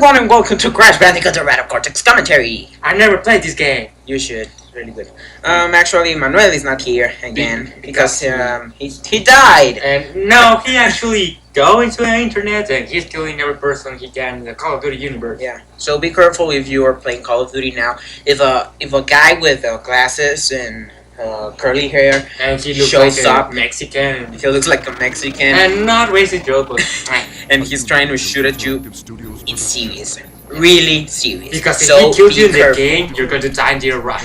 everyone, and welcome to Crash Bandicoot the Random Cortex commentary. I never played this game. You should. Really good. Actually, Manuel is not here again because he died. And no, he actually go into the internet and he's killing every person he can in the Call of Duty universe. Yeah. So be careful if you are playing Call of Duty now. If a guy with glasses and curly hair And he looks shows like a up, Mexican. he looks like a Mexican, And not racist joke, but and he's trying to shoot at you. It's serious. Really serious. because if so he kills you in the careful. game, you're going to die in the right.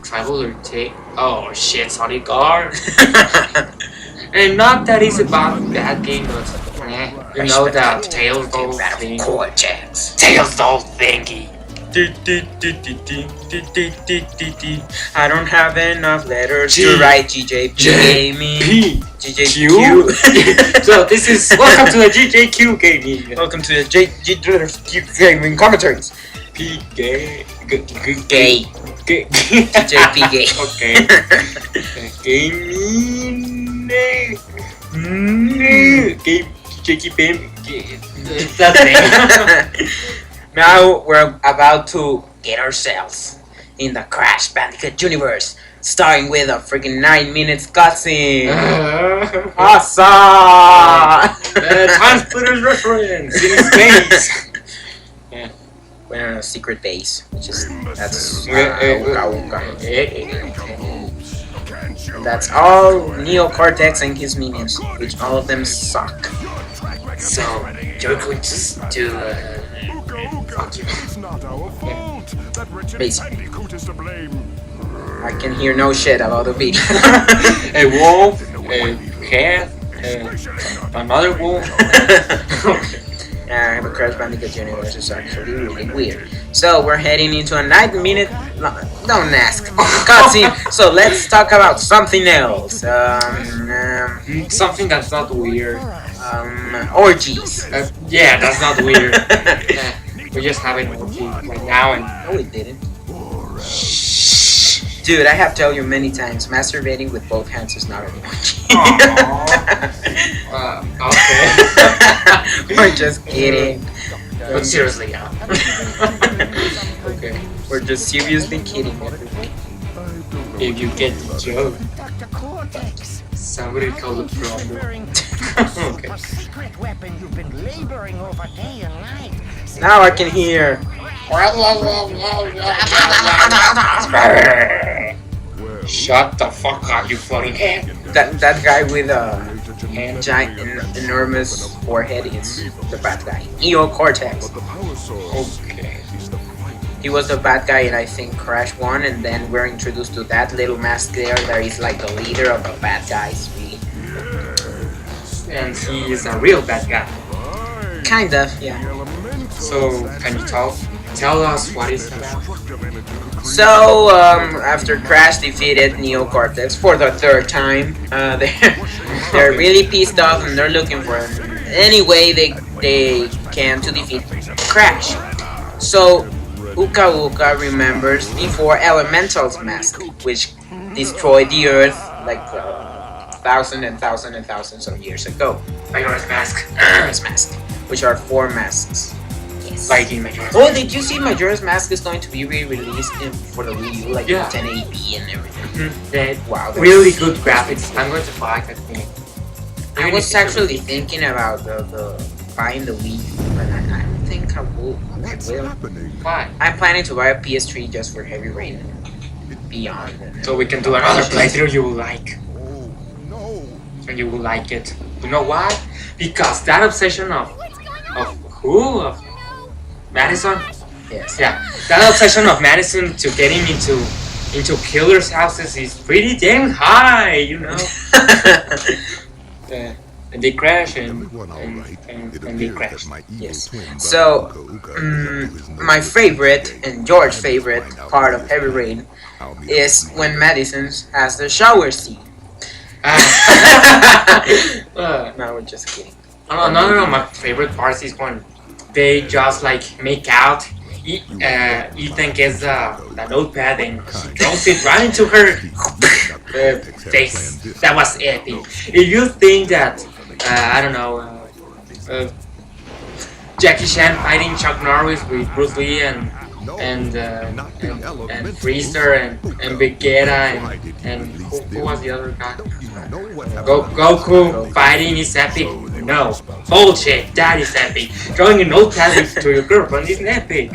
Travel or take. Oh shit, sorry, car. And not that it's about that game, but you know that Tails doll thing. Cortex. Tails doll thingy. I don't have enough letters G to write GJP gaming. P GJQ. So this is welcome to the GJQ gaming. Welcome to the GJQ gaming commentaries. P gay Gay. GJP gay. Okay. Gaming. Game GJQ. That's it. Now we're about to get ourselves in the Crash Bandicoot universe, starting with a freaking 9 minutes cutscene. Awesome! Time Splitters reference in space. Yeah. We're in a secret base, which is that's all Neo Cortex and his minions, which all of them suck. So you're going to do. Fuck you. Basically. I can hear no shit about the video. A wolf, a cat, another wolf. Yeah, I have a Crash Bandicoot universe. It's actually really weird. So we're heading into a 9 minute. No, don't ask. Cutscene. So let's talk about something else. Something that's not weird. Orgies. Yeah, that's not weird. We're just having orgy right now and. No, we didn't. Dude, I have told you many times, masturbating with both hands is not an orgy. Okay. We're just kidding. But seriously, yeah. Okay. We're just seriously kidding. If you get the joke, somebody call the problem. Okay. Now I can hear. Shut the fuck up, you floating head. That guy with a giant, enormous forehead is the bad guy. Neo Cortex. Okay. He was the bad guy in, I think, Crash 1, and then we're introduced to that little mask there that is like the leader of the bad guys, really. And he is a real bad guy. Kind of, yeah. So, can you tell us what it's about? So, after Crash defeated Neo Cortex for the third time, they're really pissed off and they're looking for any way they can to defeat Crash. So, Uka Uka remembers the four elementals mask, which destroyed the Earth like thousands of years ago. Majora's Mask. Majora's Mask, which are four masks. Yes. Like in Majora's Oh, Mask. did you see Majora's Mask is going to be re-released for the Wii U, like Yeah. 1080p and everything? Wow, that's Really good graphics. I'm going to buy that thing. I was actually thinking about the buying the Wii U, but I don't think I will. Why? I'm planning to buy a PS3 just for Heavy Rain Beyond. So we can do another playthrough you will like. And you will like it. You know why? Because that obsession of who? Of Madison? Yes. Yeah. That obsession of Madison to getting into killers' houses is pretty damn high, you know. And they crash and they crash. Yes. So, my favorite and George's favorite part of Heavy Rain is when Madison has the shower scene. No, we're just kidding. No. My favorite part is when they just like make out. Ethan gets the notepad and he throws it right into her face. That was epic. If you think that, I don't know, Jackie Chan fighting Chuck Norris with Bruce Lee and Freezer and Vegeta and who was the other guy? Goku fighting is epic. No, bullshit. That is epic. Drawing a notepad to your girlfriend isn't epic.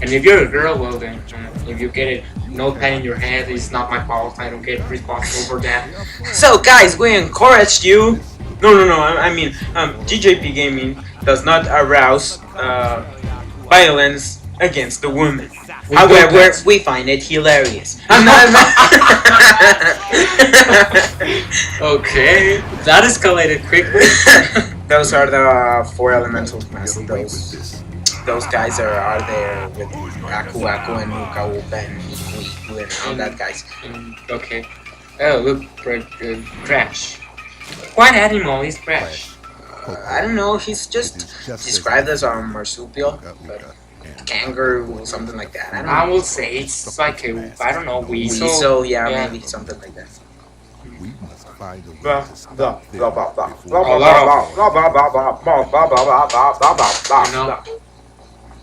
And if you're a girl, well then, if you get a notepad in your head, it's not my fault. I don't get responsible for that. So guys, we encouraged you. No. I mean, GJP gaming does not arouse violence against the woman. However, we find it hilarious. I'm not. Okay, that escalated quickly. Those are the four elementals, man. Those guys are there with Aku Aku and Uka Uka and Iku Iku and all that guys. Okay. Oh, look, Crash. What animal is Crash? I don't know. He's just described as a marsupial, but kangaroo, something like that. I don't know. I will say it's like a, I don't know, weasel. Weasel, yeah, maybe something like that.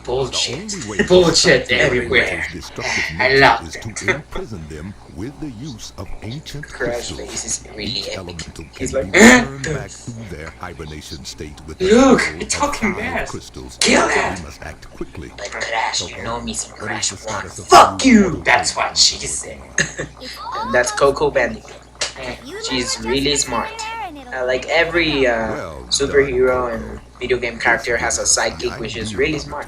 Bullshit. Bullshit everywhere. I love that. Crash face is really epic. He's like, look, it's talking back. Kill him. But Crash, you know me some Crash 1. Fuck you! That's what she said. And that's Coco Bandicoot. She's really smart. Like every superhero and video game character has a sidekick which is really smart.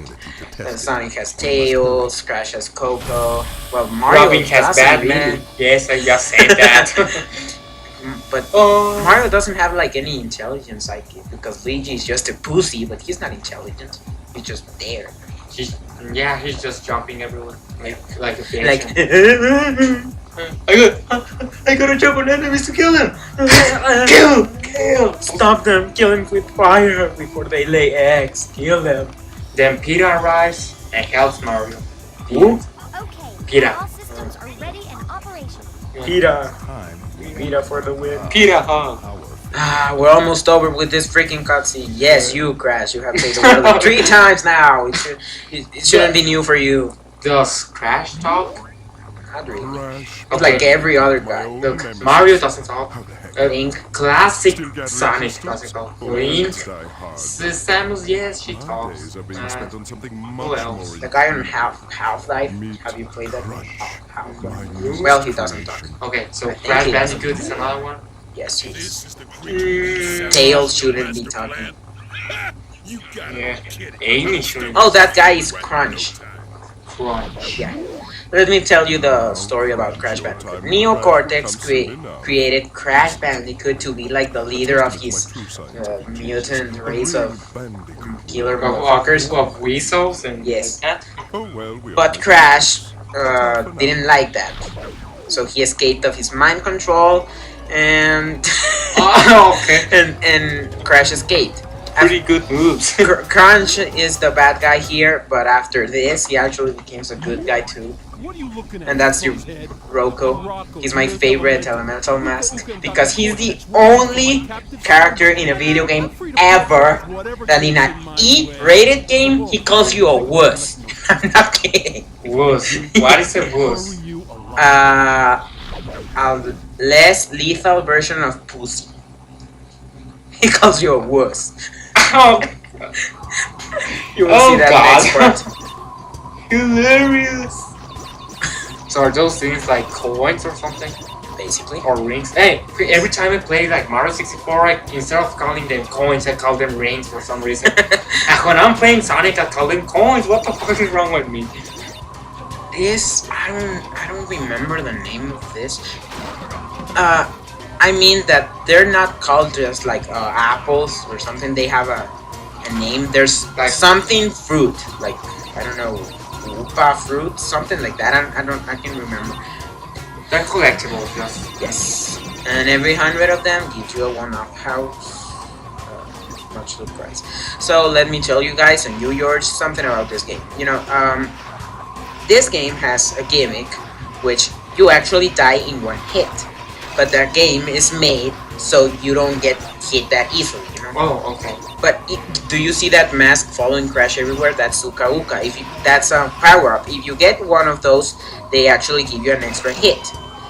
Sonic has Tails, Crash has Coco. Well, Mario Robin has Batman. Really. Yes, I just said that. But Mario doesn't have like any intelligent sidekick because Luigi is just a pussy, but he's not intelligent. He's just there. He's just jumping everywhere like a fish. Like I gotta jump on enemies to kill them. Kill! Stop them! Kill them with fire before they lay eggs. Kill them. Then Peter arrives and helps Mario. Who? Peter. All systems are ready and operational. Peter for the win. Peter, huh? We're almost over with this freaking cutscene. Yes, you Crash. You have played the world like 3 times now. It shouldn't be new for you. Does Crash talk? Not really. It's like every other guy. Look, Mario doesn't talk. Link. Classic Sonic doesn't talk. Link. Samus, yes, she talks. Who else? The guy on Half-Life. Have you played that? Half-Life. Well, he doesn't talk. Okay, so Crash Bandicoot is another one? Yes, he is. Tails shouldn't be talking. Yeah. Amy shouldn't. Oh, that guy is Crunch. Crunch. Yeah. Let me tell you the story about Crash Bandicoot. Neo Cortex created Crash Bandicoot to be like the leader of his mutant race of killer motherfuckers. Of weasels and yes. Like that. But Crash didn't like that. So he escaped of his mind control and and Crash escaped. Pretty good moves. Crunch is the bad guy here, but after this, he actually becomes a good guy too. And that's your Rocco. He's my favorite elemental mask because he's the only character in a video game ever that in an E-rated game he calls you a wuss. I'm not kidding. Wuss. What is a wuss? A less lethal version of pussy. He calls you a wuss. Oh, you will see that next part. Hilarious. So are those things like coins or something? Basically. Or rings? Hey, every time I play like Mario 64, instead of calling them coins, I call them rings for some reason. And when I'm playing Sonic, I call them coins. What the fuck is wrong with me? This, I don't remember the name of this. I mean that they're not called just like apples or something. They have a name. There's like something fruit, like I don't know, Upa fruit, something like that. I can remember. They're collectibles, yes. Yes, and every 100 of them gives you a one-up house. Much the price. So let me tell you guys and you George something about this game. You know, this game has a gimmick which you actually die in one hit. but the game is made so you don't get hit that easily, you know. Oh, okay. But do you see that mask following Crash everywhere? That's Uka Uka. That's a power up. If you get one of those, they actually give you an extra hit.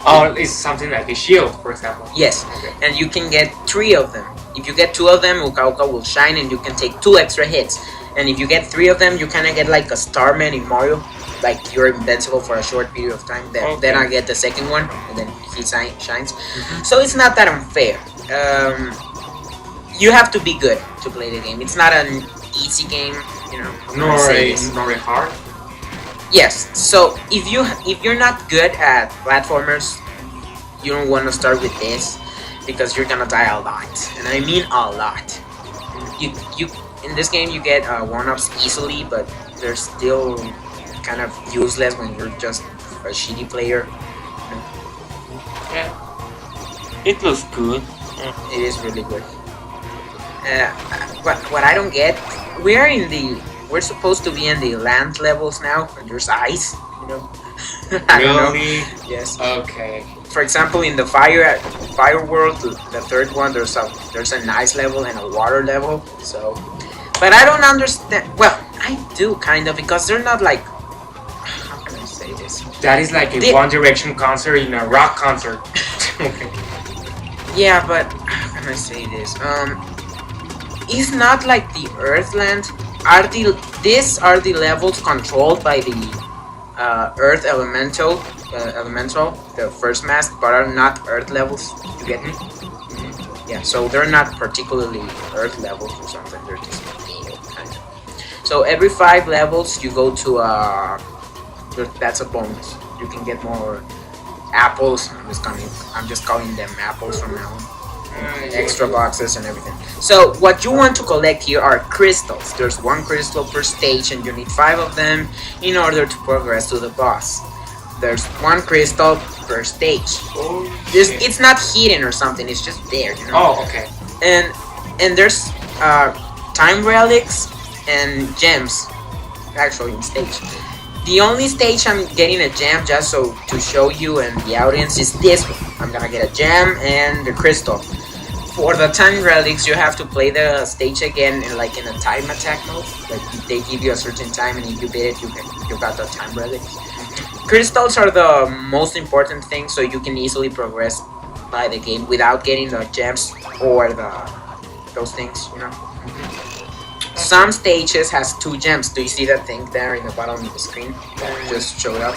Oh, it's something like a shield, for example. Yes, Okay. and you can get 3 of them. If you get 2 of them, Uka Uka will shine and you can take 2 extra hits. And if you get 3 of them, you kind of get like a Starman in Mario. Like you're invincible for a short period of time. Then I get the second one, and then he shines. So it's not that unfair. You have to be good to play the game. It's not an easy game, you know. Nor a hard. Yes. So if you're not good at platformers, you don't want to start with this because you're gonna die a lot, and I mean a lot. You in this game you get 1-ups easily, but they're still kind of useless when you're just a shitty player. Yeah. It looks good. It is really good. What I don't get, we're supposed to be in the land levels now, and there's ice, you know. I don't know. Really? Yes. Okay. For example, in the fire world, the third one, there's an ice level and a water level. So, but I don't understand. Well, I do kind of, because they're not like. How can I say this? That is like a One Direction concert in a rock concert. Okay. Yeah, but how can I say this? It's not like the Earthland. These are the levels controlled by the Earth Elemental, the first mask, but are not Earth levels. You get me? Yeah, so they're not particularly Earth levels or something. They're just kind of. So every 5 levels, you go to that's a bonus. You can get more apples. I'm just calling them apples from now on. Extra boxes and everything. So what you want to collect here are crystals. There's 1 crystal per stage, and you need 5 of them in order to progress to the boss. There's 1 crystal per stage. Oh, It's not hidden or something. It's just there, you know. Oh, okay. And there's time relics and gems actually in stage. The only stage I'm getting a gem just so to show you and the audience is this one. I'm gonna get a gem and the crystal. For the time relics, you have to play the stage again in a time attack mode. Like they give you a certain time, and if you beat it, you got the time relics. Crystals are the most important thing, so you can easily progress by the game without getting the gems or those things, you know. Some stages has 2 gems. Do you see that thing there in the bottom of the screen that just showed up?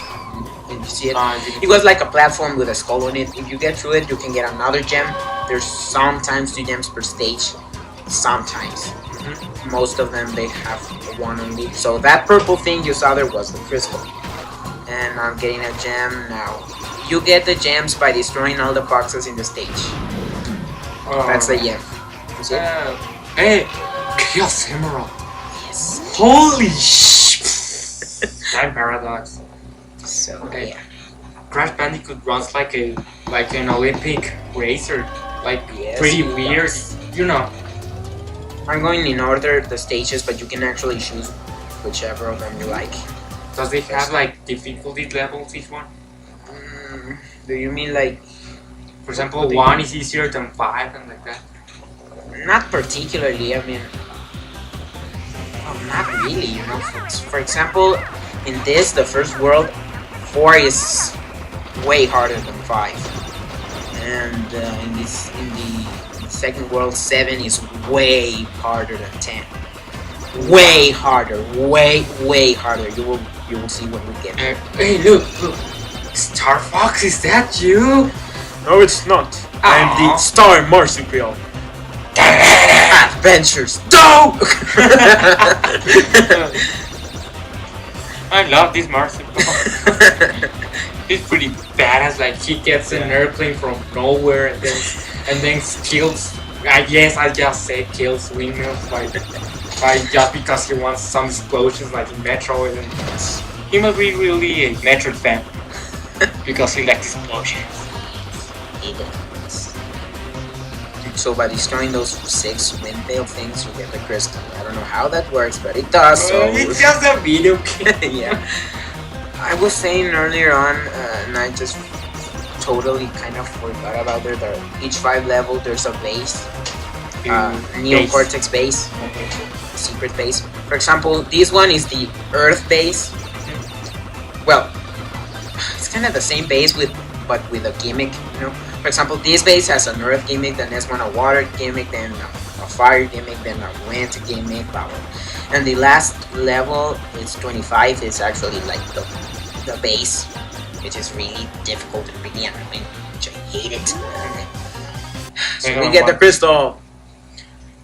Did you see it? It was like a platform with a skull on it. If you get through it, you can get another gem. There's sometimes 2 gems per stage. Sometimes. Most of them they have 1 only. So that purple thing you saw there was the crystal. And I'm getting a gem now. You get the gems by destroying all the boxes in the stage. That's the gem. See it? Hey, Chaos Emerald. Yes. Holy sh! Time paradox. So Okay. yeah. Crash Bandicoot runs like an Olympic racer, like Yes, pretty he weird. does. You know. I'm going in order the stages, but you can actually choose whichever of them you like. Does it have like difficulty levels each one? Do you mean like? For example, 1 is easier than 5 and like that. Not particularly. I mean, not really. You know. For example, in this, the first world, 4 is way harder than 5, and in the second world, 7 is way harder than 10. Way harder. Way harder. You will see when we get there. Hey, look! Star Fox, is that you? No, it's not. I'm the Star Marsupial. Adventures. No! I love this marsupial. He's pretty badass. Like he gets an airplane from nowhere and then kills. I guess I just said kills windmills like just because he wants some explosions like in Metroid. And he must be really a Metroid fan because he likes explosions. So by destroying those 6 windmill things, you get the crystal. I don't know how that works, but it does. So It's just a video game. yeah. I was saying earlier on, and I just totally kind of forgot about it. Each 5 level there's a base, Neo Base. Cortex base, Okay. secret base. For example, this one is the Earth base. Well, it's kind of the same base but with a gimmick, you know. For example, this base has an Earth gimmick, then there's one a Water gimmick, then a Fire gimmick, then a Wind gimmick, power. And the last level is 25. It's actually like the base, which is really difficult and really annoying, which I hate it. So we get the crystal.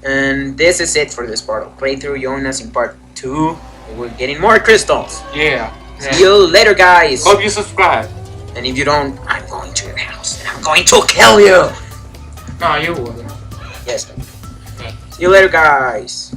And this is it for this part of playthrough. Join us in part 2. We're getting more crystals. Yeah. See you later, guys. Hope you subscribe. And if you don't, I'm going to your house and I'm going to kill you. No, you wouldn't. Yes. See you later, guys.